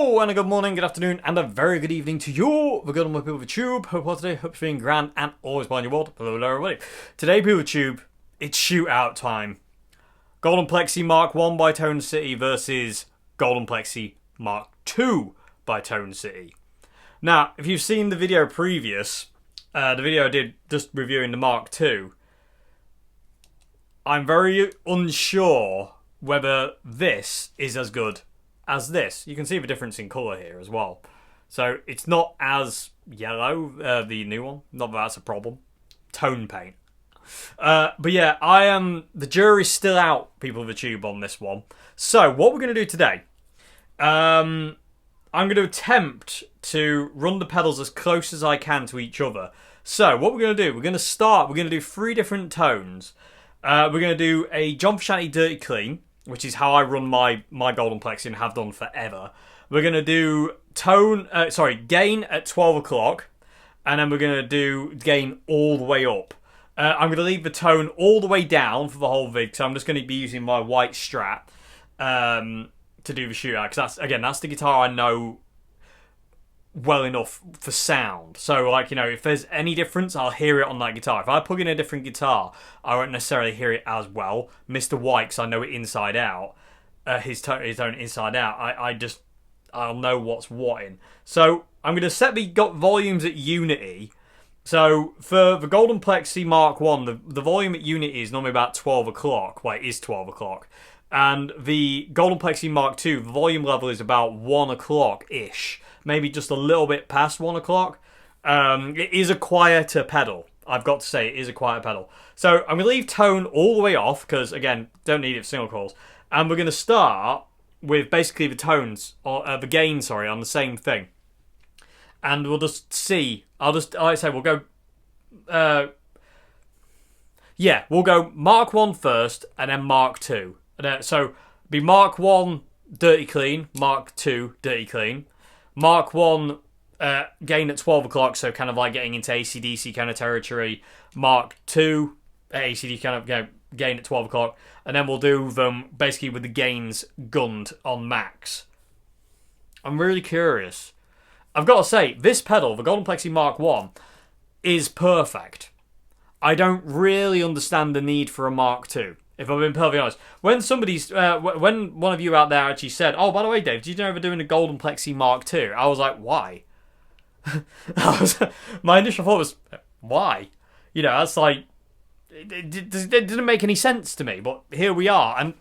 Hello and a good morning, good afternoon and a very good evening to you. We're good on my people of Tube. Hope well today, hope you're feeling grand and always behind your world. Hello everybody. Today people of Tube, it's shootout time. Golden Plexi Mark 1 by Tone City versus Golden Plexi Mark 2 by Tone City. Now, if you've seen the video previous, the video I did just reviewing the Mark 2, I'm very unsure whether this is as good as this. You can see the difference in colour here as well. So it's not as yellow, the new one. Not that that's a problem. Tone paint. But yeah, the jury's still out, people of the Tube, on this one. So what we're going to do today, I'm going to attempt to run the pedals as close as I can to each other. So what we're going to do, we're going to do 3 different tones. We're going to do a John Frusciante Dirty Clean, which is how I run my Golden Plexi and have done forever. We're going to do gain at 12 o'clock, and then we're going to do gain all the way up. I'm going to leave the tone all the way down for the whole vid, so I'm just going to be using my white Strat to do the shootout, because that's the guitar I know well enough for sound. So, like, you know, if there's any difference, I'll hear it on that guitar. If I plug in a different guitar, I won't necessarily hear it as well. Mr. White, because I know it inside out, his tone inside out, I'll know what's what in. So, I'm going to set the volumes at unity. So, for the Golden Plexi Mark 1, the volume at unity is normally about 12 o'clock. Well, it is 12 o'clock. And the Golden Plexi Mark 2, the volume level is about 1 o'clock-ish. Maybe just a little bit past 1 o'clock. It is a quieter pedal. I've got to say, it is a quieter pedal. So I'm going to leave tone all the way off, because, again, don't need it for single coils. And we're going to start with basically the tones, or the gain, on the same thing. And we'll just see. Like I say, we'll go... we'll go Mark 1 first, and then Mark 2. So, be Mark 1 Dirty Clean, Mark 2 Dirty Clean. Mark 1 gain at 12 o'clock, so kind of like getting into AC/DC kind of territory. Mark 2 AC/DC kind of gain at 12 o'clock. And then we'll do them basically with the gains gunned on max. I'm really curious. I've got to say, this pedal, the Golden Plexi Mark 1, is perfect. I don't really understand the need for a Mark 2. If I've been perfectly honest. When when one of you out there actually said, "Oh, by the way, Dave, did you know we're doing a Golden Plexi Mark II?" I was like, "Why?" My initial thought was, "Why?" You know, that's like, it didn't make any sense to me. But here we are, and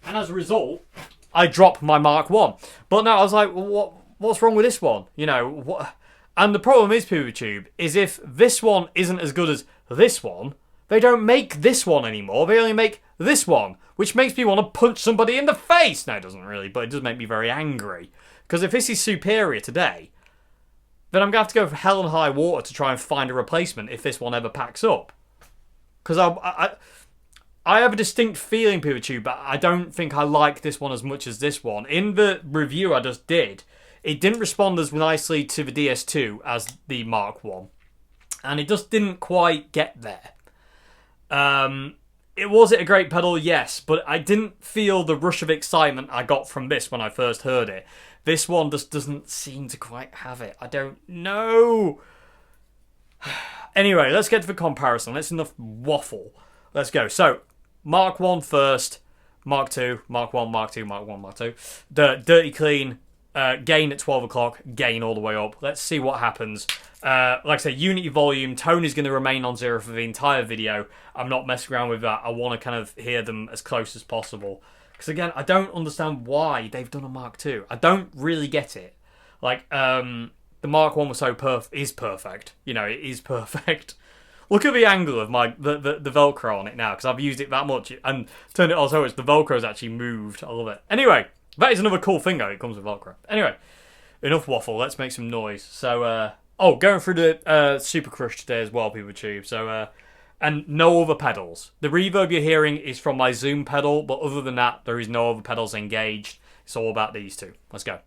as a result, I dropped my Mark 1. But now I was like, what's wrong with this one? You know, what? And the problem is, PuberTube, is if this one isn't as good as this one, they don't make this one anymore. They only make this one, which makes me want to punch somebody in the face. No, it doesn't really, but it does make me very angry. Because if this is superior today, then I'm going to have to go for hell and high water to try and find a replacement if this one ever packs up. Because I have a distinct feeling, PuberTube, but I don't think I like this one as much as this one. In the review I just did, it didn't respond as nicely to the DS2 as the Mark 1. And it just didn't quite get there. Was it a great pedal? Yes, but I didn't feel the rush of excitement I got from this when I first heard it. This one just doesn't seem to quite have it. I don't know. Anyway, let's get to the comparison. That's enough waffle. Let's go. So, Mark 1 first, Mark 2, Mark 1, Mark 2, Mark 1, Mark 2. The Dirty Clean, gain at 12 o'clock, gain all the way up. Let's see what happens. Like I say, unity volume, tone is going to remain on 0 for the entire video. I'm not messing around with that. I want to kind of hear them as close as possible. Because again, I don't understand why they've done a Mark 2. I don't really get it. Like, the Mark 1 was is perfect. You know, it is perfect. Look at the angle of the Velcro on it now, because I've used it that much and turned it on so much the Velcro's actually moved. I love it. Anyway, that is another cool thing though, it comes with Velcro. Anyway, enough waffle, let's make some noise. So, going through the Super Crush today as well, PuberTube. So, and no other pedals. The reverb you're hearing is from my Zoom pedal, but other than that, there is no other pedals engaged. It's all about these two. Let's go.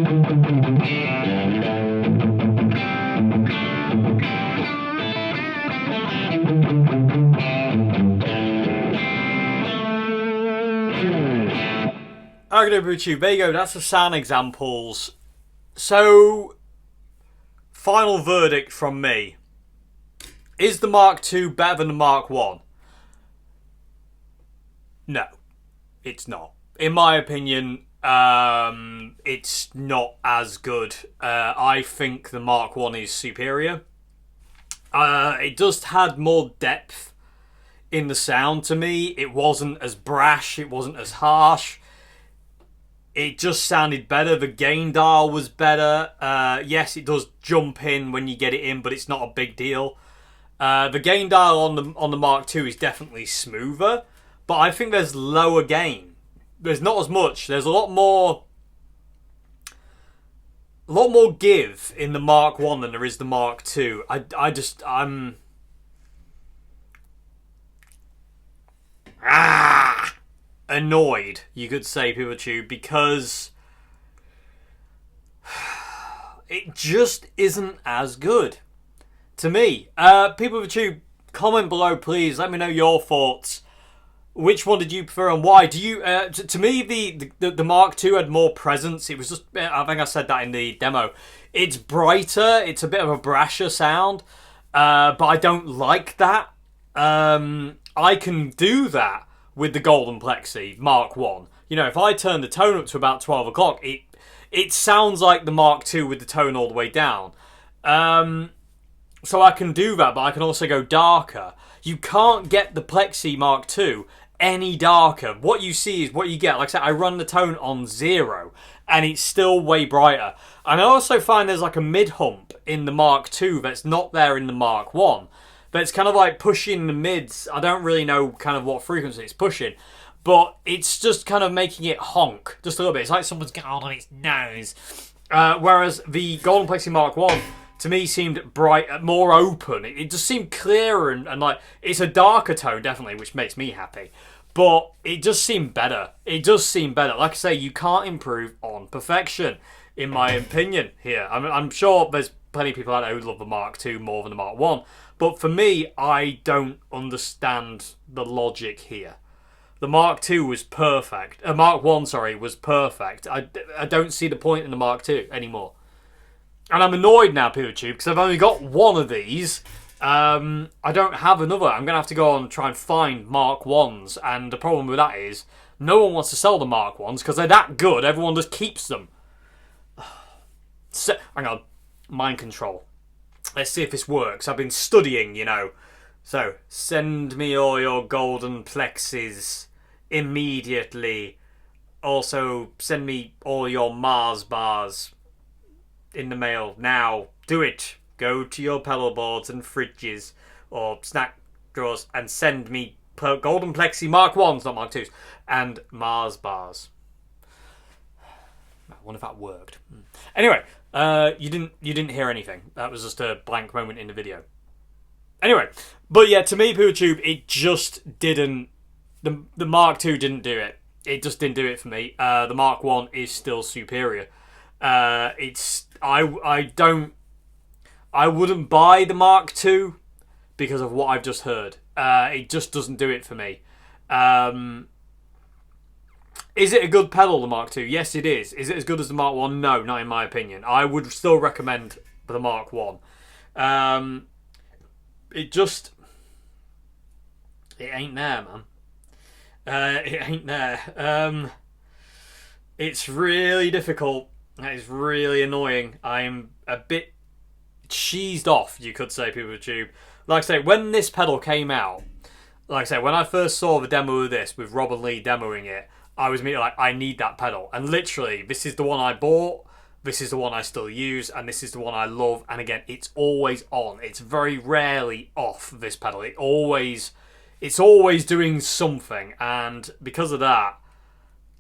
Okay, YouTube, there you go, that's the sound examples. So, final verdict from me. Is the Mark II better than the Mark I? No, it's not. In my opinion, it's not as good. I think the Mark I is superior. It just had more depth in the sound to me. It wasn't as brash, it wasn't as harsh. It just sounded better. The gain dial was better. Yes, it does jump in when you get it in, but it's not a big deal. The gain dial on the Mark II is definitely smoother, but I think there's lower gain. There's not as much. There's a lot more give in the Mark I than there is the Mark II. I'm annoyed, you could say, PeopleTube, because it just isn't as good to me. PeopleTube, comment below, please. Let me know your thoughts. Which one did you prefer and why? Do you? To me, the Mark II had more presence. It was just, I think I said that in the demo. It's brighter. It's a bit of a brasher sound, but I don't like that. I can do that with the Golden Plexi Mark I. You know, if I turn the tone up to about 12 o'clock, it sounds like the Mark II with the tone all the way down. So I can do that, but I can also go darker. You can't get the Plexi Mark II any darker. What you see is what you get. Like I said, I run the tone on 0, and it's still way brighter. And I also find there's like a mid-hump in the Mark II that's not there in the Mark I. But it's kind of like pushing the mids. I don't really know kind of what frequency it's pushing. But it's just kind of making it honk just a little bit. It's like someone's going on its nose. Whereas the Golden Plexi Mark I, to me, seemed bright, more open. It just seemed clearer and like, it's a darker tone, definitely, which makes me happy. But it just seemed better. It does seem better. Like I say, you can't improve on perfection, in my opinion, here. I'm sure there's plenty of people out there who love the Mark II more than the Mark I. But for me, I don't understand the logic here. The Mark II was perfect. Mark I, sorry, was perfect. I don't see the point in the Mark II anymore. And I'm annoyed now, PeopleTube, because I've only got one of these. I don't have another. I'm going to have to go on and try and find Mark Is. And the problem with that is, no one wants to sell the Mark Is because they're that good. Everyone just keeps them. So, hang on. Mind control. Let's see if this works. I've been studying, you know. So, send me all your golden plexis immediately. Also, send me all your Mars bars in the mail now. Do it. Go to your pedal boards and fridges or snack drawers and send me golden plexi Mark Is, not Mark IIs, and Mars bars. I wonder if that worked. Anyway, you didn't hear anything. That was just a blank moment in the video. Anyway, but yeah, to me, PeopleTube, it just didn't. The Mark II didn't do it. It just didn't do it for me. The Mark I is still superior. I wouldn't buy the Mark II because of what I've just heard. It just doesn't do it for me. Is it a good pedal, the Mark II? Yes, it is. Is it as good as the Mark I? No, not in my opinion. I would still recommend the Mark I. It ain't there, man. It ain't there. It's really difficult. That is really annoying. I'm a bit cheesed off, you could say, PeopleTube. Like I say, when this pedal came out, like I say, when I first saw the demo of this with Rob and Lee demoing it, I was immediately like, I need that pedal. And literally, this is the one I bought, this is the one I still use, and this is the one I love. And again, it's always on. It's very rarely off, this pedal. It's always doing something. And because of that,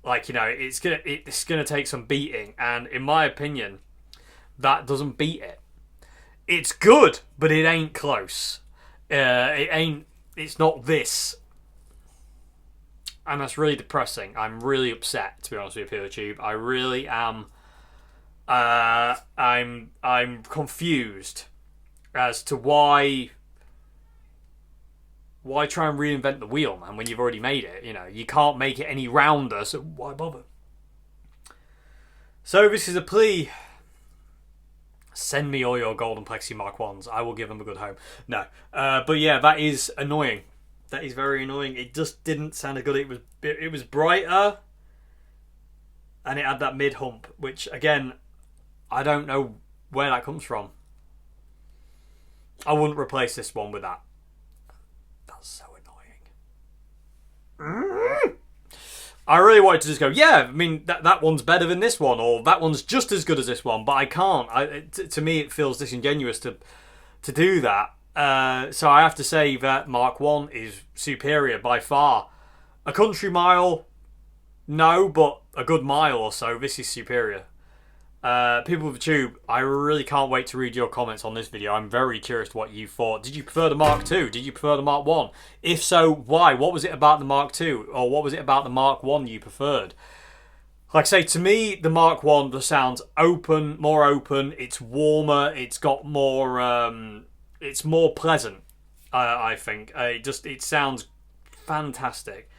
like, you know, it's gonna take some beating. And in my opinion, that doesn't beat it. It's good, but it ain't close. It's not this. And that's really depressing. I'm really upset, to be honest with you, PeopleTube. I really am I'm confused as to why try and reinvent the wheel, man, when you've already made it. You know, you can't make it any rounder, so why bother? So this is a plea. Send me all your golden Plexi Mark 1s. I will give them a good home. No. But yeah, that is annoying. That is very annoying. It just didn't sound as good. It was brighter, and it had that mid hump, which again, I don't know where that comes from. I wouldn't replace this one with that. That's so annoying. I really wanted to just go, yeah, I mean, that one's better than this one, or that one's just as good as this one, but I can't. To me, it feels disingenuous to do that. So I have to say that Mark 1 is superior by far. A country mile, no, but a good mile or so, this is superior. People with the tube, I really can't wait to read your comments on this video. I'm very curious to what you thought. Did you prefer the Mark 2? Did you prefer the Mark 1? If so, why? What was it about the Mark 2? Or what was it about the Mark 1 you preferred? Like I say, to me, the Mark 1 just sounds more open. It's warmer. It's got more, it's more pleasant, I think. It sounds fantastic.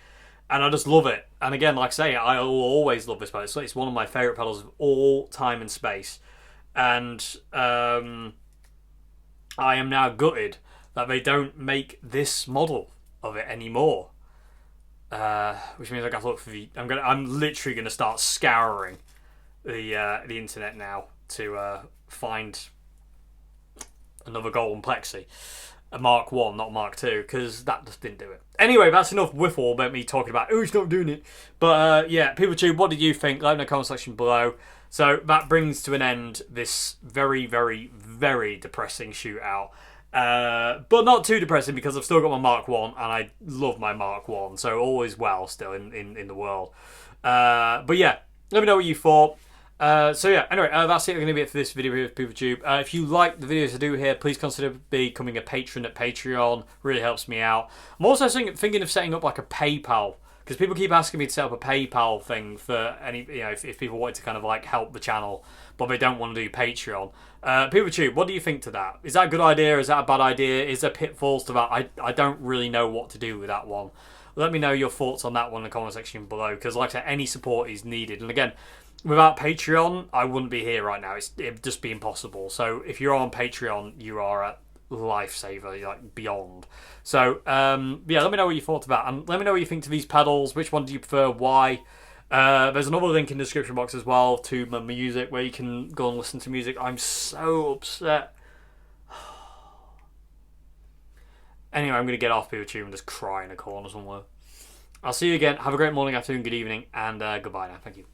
And I just love it. And again, like I say, I will always love this pedal. It's one of my favourite pedals of all time and space. And I am now gutted that they don't make this model of it anymore. Which means I got to look for the. I'm literally gonna start scouring the internet now to find another golden Plexi. A Mark 1, not Mark 2, because that just didn't do it. Anyway, that's enough whiffle about me talking about, oh, it's not doing it. But yeah, PeopleTube, what did you think? Let me know in the comment section below. So that brings to an end this very, very, very depressing shootout. But not too depressing, because I've still got my Mark 1, and I love my Mark 1. So all is well still in the world. But yeah, let me know what you thought. So yeah, anyway, that's it. Going to be it for this video here with PeopleTube. If you like the videos I do here, please consider becoming a patron at Patreon. Really helps me out. I'm also thinking of setting up like a PayPal, because people keep asking me to set up a PayPal thing for any, if people want to kind of like help the channel, but they don't want to do Patreon. PeopleTube, what do you think to that? Is that a good idea? Is that a bad idea? Is there pitfalls to that? I don't really know what to do with that one. Let me know your thoughts on that one in the comment section below, because like I said, any support is needed. And again, without Patreon, I wouldn't be here right now. It'd just be impossible. So if you're on Patreon, you are a lifesaver, like beyond. So yeah, let me know what you thought about, and let me know what you think to these pedals. Which one do you prefer? Why? There's another link in the description box as well to my music, where you can go and listen to music. I'm so upset. Anyway, I'm going to get off PeopleTube and just cry in a corner somewhere. I'll see you again. Have a great morning, afternoon, good evening, and goodbye now. Thank you.